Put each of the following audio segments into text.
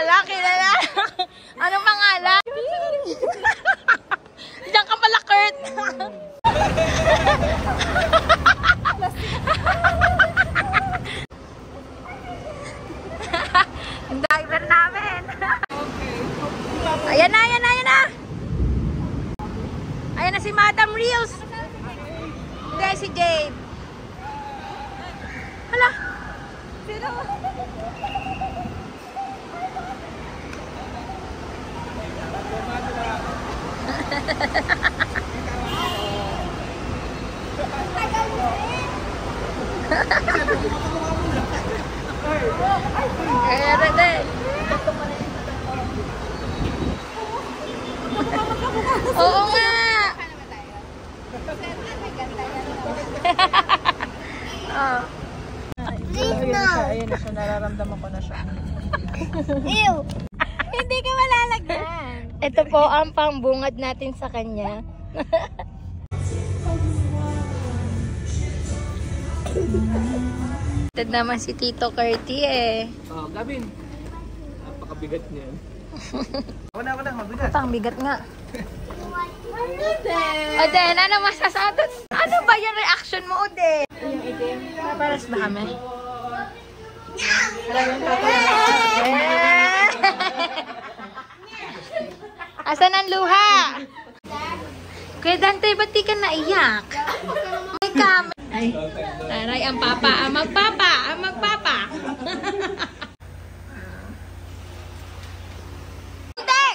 kilala. Anong pangalan? Diyan ka pala, Kurt. Ang driver namin. Ayan na. Ayan na si Madam Reels. Hindi, si Jade. Hala. Sino? Oo nga. Oh. Ayan na siya, nararamdaman ko na siya. Ew! Hindi ka malalagyan. Ito po ang pambungad natin sa kanya. Ito naman si Tito Curty eh. Oh, Gavin. Napakabigat niya. Ako na, mabigat. Pang bigat nga. Oden, ano masasabi? Ano ba yung reaction mo, Oden? Yung itim. Paparas ba kami? Asan ang luha? Kuya Dante, ba't di ka naiyak? May kami. Ay, taray, ang magpapa. Hindi!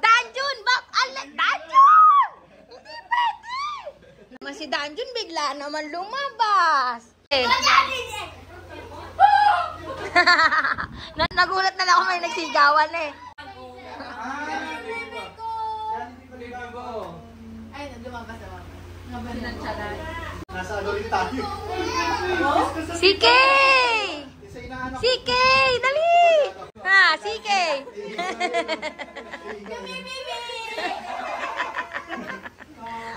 Danjun! Danjun! Hindi pwede! Naman si Danjun, bigla naman lumabas. Nagulat na lang ako may nagsigawan eh. Ay, lumabas. Nasa agawin tayo. CK! CK! Dali! Ha, CK!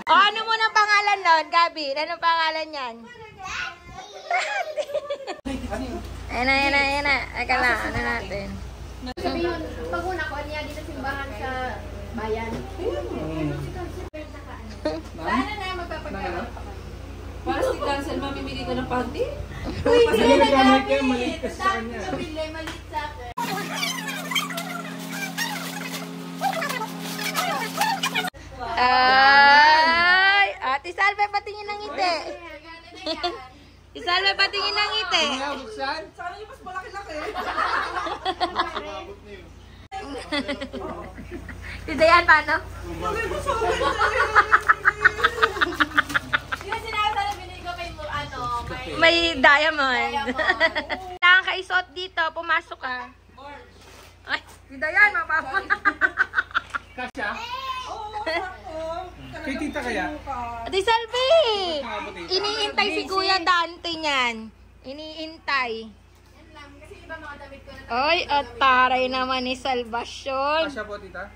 O, ano mo ng pangalan nun, Gabi? Anong pangalan yan? Ayan na. Eka lang, ano natin? Pag una ko, niya dito simbahan sa bayan. Paano na magpapagkaroon? Para si Cancel, mamimili ka ng panty? Uy, hindi nagkamay kayo, maliit ka sa kanya. Maliit sa akin. Ay! Ate Salve, patingin ng ngiti. Isalve, patingin ng ngiti. Sana yung mas malaki-laki. Si Dayan, paano? May diamond. Kailangan ka isuot dito. Pumasok ka. Ay, si Dayan, mapapa. Kasya? Kay tita kaya? Ate Salve! Iniintay si Kuya Dante niyan. Iniintay. Kasi iba mga damit ko na. Ay, at taray naman ni Salvacion. Kasya po tita?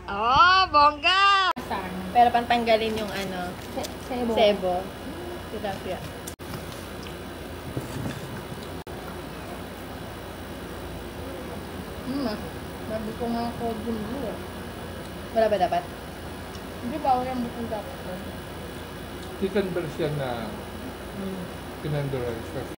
Oh, bongga! Pero pantanggalin yung ano, sebo. Tilapia. Sabi ko nga ako gulo eh. Wala ba dapat? Hindi ba yung bukong dapat? Chicken version na pinandorize.